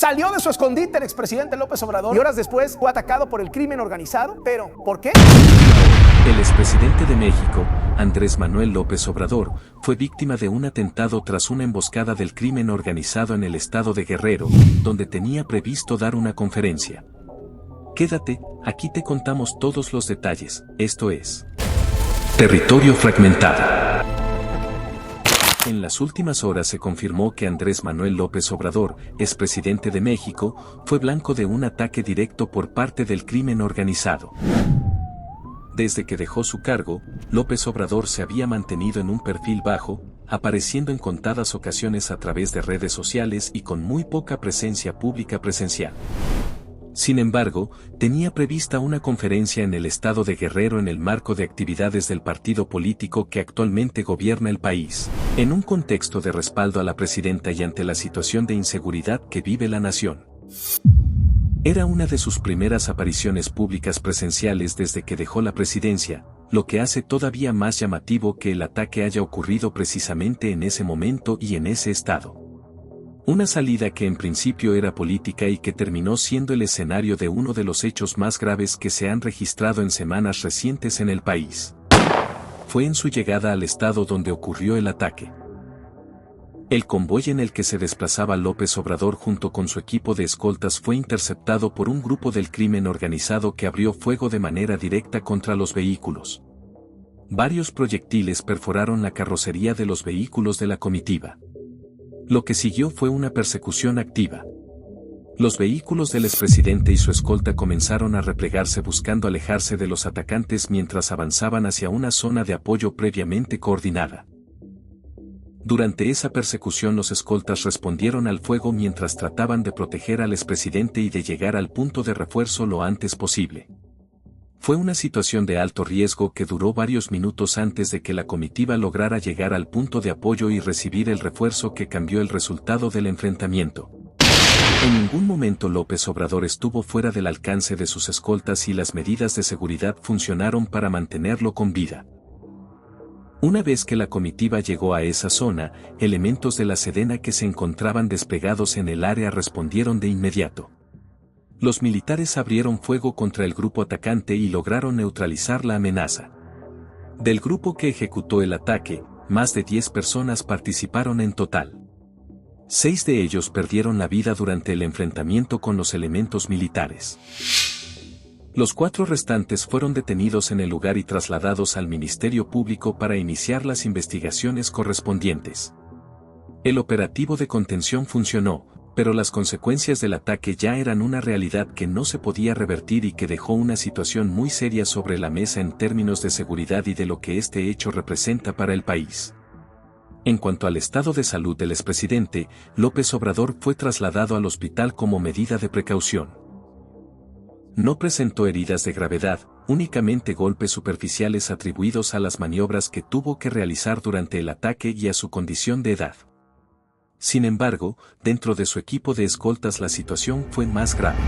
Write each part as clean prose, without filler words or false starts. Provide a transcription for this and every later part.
Salió de su escondite el expresidente López Obrador y horas después fue atacado por el crimen organizado. ¿Pero por qué? El expresidente de México, Andrés Manuel López Obrador, fue víctima de un atentado tras una emboscada del crimen organizado en el estado de Guerrero, donde tenía previsto dar una conferencia. Quédate, aquí te contamos todos los detalles. Esto es Territorio Fragmentado. En las últimas horas se confirmó que Andrés Manuel López Obrador, expresidente de México, fue blanco de un ataque directo por parte del crimen organizado. Desde que dejó su cargo, López Obrador se había mantenido en un perfil bajo, apareciendo en contadas ocasiones a través de redes sociales y con muy poca presencia pública presencial. Sin embargo, tenía prevista una conferencia en el estado de Guerrero en el marco de actividades del partido político que actualmente gobierna el país, en un contexto de respaldo a la presidenta y ante la situación de inseguridad que vive la nación. Era una de sus primeras apariciones públicas presenciales desde que dejó la presidencia, lo que hace todavía más llamativo que el ataque haya ocurrido precisamente en ese momento y en ese estado. Una salida que en principio era política y que terminó siendo el escenario de uno de los hechos más graves que se han registrado en semanas recientes en el país. Fue en su llegada al estado donde ocurrió el ataque. El convoy en el que se desplazaba López Obrador junto con su equipo de escoltas fue interceptado por un grupo del crimen organizado que abrió fuego de manera directa contra los vehículos. Varios proyectiles perforaron la carrocería de los vehículos de la comitiva. Lo que siguió fue una persecución activa. Los vehículos del expresidente y su escolta comenzaron a replegarse buscando alejarse de los atacantes mientras avanzaban hacia una zona de apoyo previamente coordinada. Durante esa persecución los escoltas respondieron al fuego mientras trataban de proteger al expresidente y de llegar al punto de refuerzo lo antes posible. Fue una situación de alto riesgo que duró varios minutos antes de que la comitiva lograra llegar al punto de apoyo y recibir el refuerzo que cambió el resultado del enfrentamiento. En ningún momento López Obrador estuvo fuera del alcance de sus escoltas y las medidas de seguridad funcionaron para mantenerlo con vida. Una vez que la comitiva llegó a esa zona, elementos de la Sedena que se encontraban desplegados en el área respondieron de inmediato. Los militares abrieron fuego contra el grupo atacante y lograron neutralizar la amenaza. Del grupo que ejecutó el ataque, más de 10 personas participaron en total. 6 de ellos perdieron la vida durante el enfrentamiento con los elementos militares. Los 4 restantes fueron detenidos en el lugar y trasladados al Ministerio Público para iniciar las investigaciones correspondientes. El operativo de contención funcionó, pero las consecuencias del ataque ya eran una realidad que no se podía revertir y que dejó una situación muy seria sobre la mesa en términos de seguridad y de lo que este hecho representa para el país. En cuanto al estado de salud del expresidente, López Obrador fue trasladado al hospital como medida de precaución. No presentó heridas de gravedad, únicamente golpes superficiales atribuidos a las maniobras que tuvo que realizar durante el ataque y a su condición de edad. Sin embargo, dentro de su equipo de escoltas la situación fue más grave.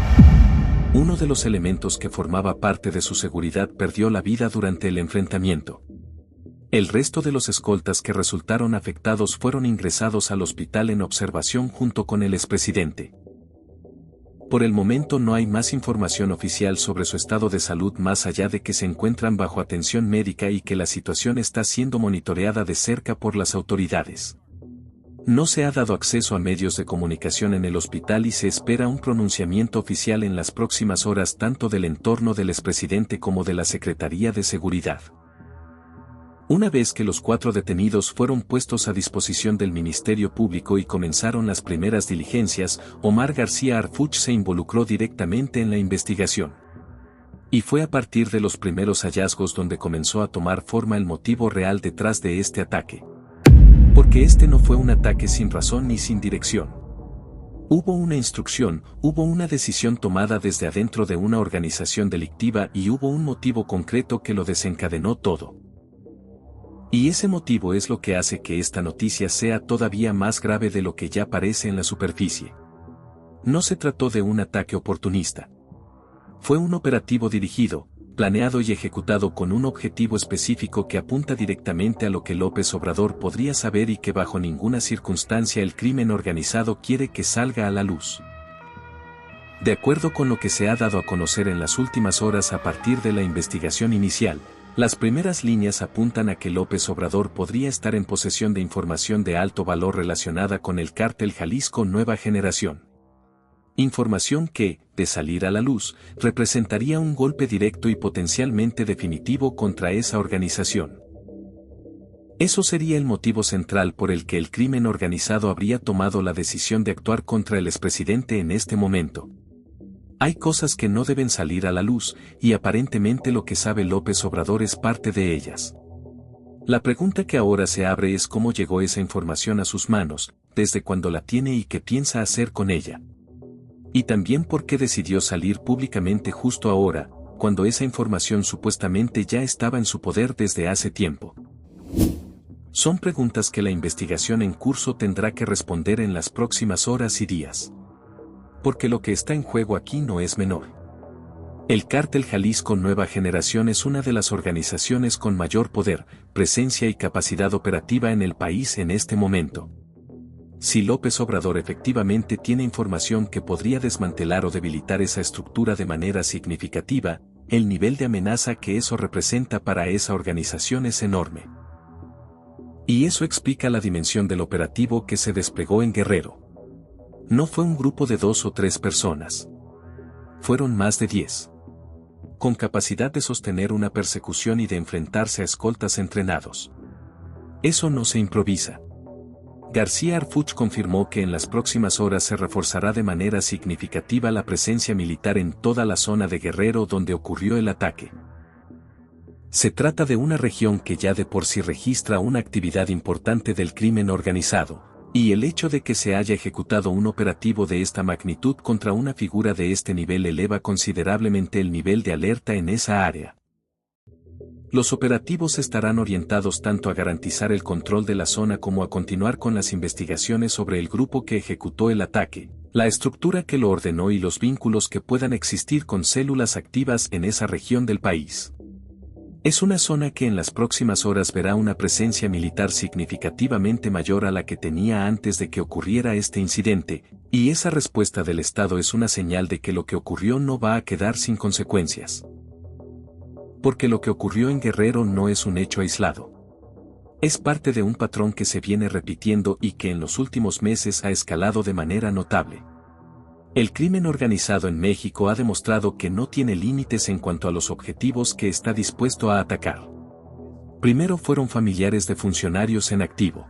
Uno de los elementos que formaba parte de su seguridad perdió la vida durante el enfrentamiento. El resto de los escoltas que resultaron afectados fueron ingresados al hospital en observación junto con el expresidente. Por el momento no hay más información oficial sobre su estado de salud más allá de que se encuentran bajo atención médica y que la situación está siendo monitoreada de cerca por las autoridades. No se ha dado acceso a medios de comunicación en el hospital y se espera un pronunciamiento oficial en las próximas horas tanto del entorno del expresidente como de la Secretaría de Seguridad. Una vez que los 4 detenidos fueron puestos a disposición del Ministerio Público y comenzaron las primeras diligencias, Omar García Harfuch se involucró directamente en la investigación. Y fue a partir de los primeros hallazgos donde comenzó a tomar forma el motivo real detrás de este ataque. Porque este no fue un ataque sin razón ni sin dirección. Hubo una instrucción, hubo una decisión tomada desde adentro de una organización delictiva y hubo un motivo concreto que lo desencadenó todo. Y ese motivo es lo que hace que esta noticia sea todavía más grave de lo que ya parece en la superficie. No se trató de un ataque oportunista. Fue un operativo dirigido, planeado y ejecutado con un objetivo específico que apunta directamente a lo que López Obrador podría saber y que bajo ninguna circunstancia el crimen organizado quiere que salga a la luz. De acuerdo con lo que se ha dado a conocer en las últimas horas a partir de la investigación inicial, las primeras líneas apuntan a que López Obrador podría estar en posesión de información de alto valor relacionada con el cártel Jalisco Nueva Generación. Información que, de salir a la luz, representaría un golpe directo y potencialmente definitivo contra esa organización. Eso sería el motivo central por el que el crimen organizado habría tomado la decisión de actuar contra el expresidente en este momento. Hay cosas que no deben salir a la luz, y aparentemente lo que sabe López Obrador es parte de ellas. La pregunta que ahora se abre es cómo llegó esa información a sus manos, desde cuándo la tiene y qué piensa hacer con ella. Y también por qué decidió salir públicamente justo ahora, cuando esa información supuestamente ya estaba en su poder desde hace tiempo. Son preguntas que la investigación en curso tendrá que responder en las próximas horas y días. Porque lo que está en juego aquí no es menor. El cártel Jalisco Nueva Generación es una de las organizaciones con mayor poder, presencia y capacidad operativa en el país en este momento. Si López Obrador efectivamente tiene información que podría desmantelar o debilitar esa estructura de manera significativa, el nivel de amenaza que eso representa para esa organización es enorme. Y eso explica la dimensión del operativo que se desplegó en Guerrero. No fue un grupo de 2 o 3 personas. Fueron más de 10. Con capacidad de sostener una persecución y de enfrentarse a escoltas entrenados. Eso no se improvisa. García Harfuch confirmó que en las próximas horas se reforzará de manera significativa la presencia militar en toda la zona de Guerrero donde ocurrió el ataque. Se trata de una región que ya de por sí registra una actividad importante del crimen organizado. Y el hecho de que se haya ejecutado un operativo de esta magnitud contra una figura de este nivel eleva considerablemente el nivel de alerta en esa área. Los operativos estarán orientados tanto a garantizar el control de la zona como a continuar con las investigaciones sobre el grupo que ejecutó el ataque, la estructura que lo ordenó y los vínculos que puedan existir con células activas en esa región del país. Es una zona que en las próximas horas verá una presencia militar significativamente mayor a la que tenía antes de que ocurriera este incidente, y esa respuesta del Estado es una señal de que lo que ocurrió no va a quedar sin consecuencias. Porque lo que ocurrió en Guerrero no es un hecho aislado. Es parte de un patrón que se viene repitiendo y que en los últimos meses ha escalado de manera notable. El crimen organizado en México ha demostrado que no tiene límites en cuanto a los objetivos que está dispuesto a atacar. Primero fueron familiares de funcionarios en activo.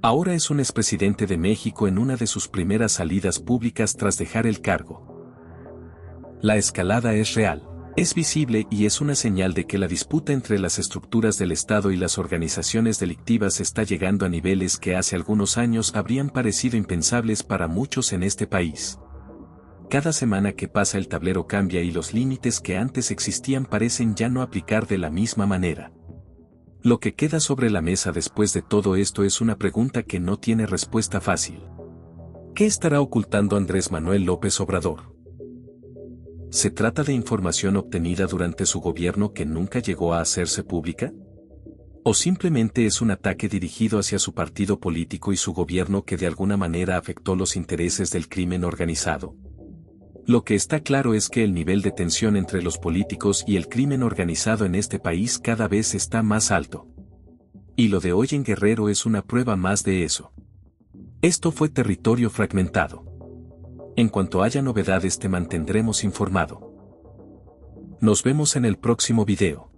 Ahora es un expresidente de México en una de sus primeras salidas públicas tras dejar el cargo. La escalada es real, es visible y es una señal de que la disputa entre las estructuras del Estado y las organizaciones delictivas está llegando a niveles que hace algunos años habrían parecido impensables para muchos en este país. Cada semana que pasa el tablero cambia y los límites que antes existían parecen ya no aplicar de la misma manera. Lo que queda sobre la mesa después de todo esto es una pregunta que no tiene respuesta fácil. ¿Qué estará ocultando Andrés Manuel López Obrador? ¿Se trata de información obtenida durante su gobierno que nunca llegó a hacerse pública? ¿O simplemente es un ataque dirigido hacia su partido político y su gobierno que de alguna manera afectó los intereses del crimen organizado? Lo que está claro es que el nivel de tensión entre los políticos y el crimen organizado en este país cada vez está más alto. Y lo de hoy en Guerrero es una prueba más de eso. Esto fue Territorio Fragmentado. En cuanto haya novedades te mantendremos informado. Nos vemos en el próximo video.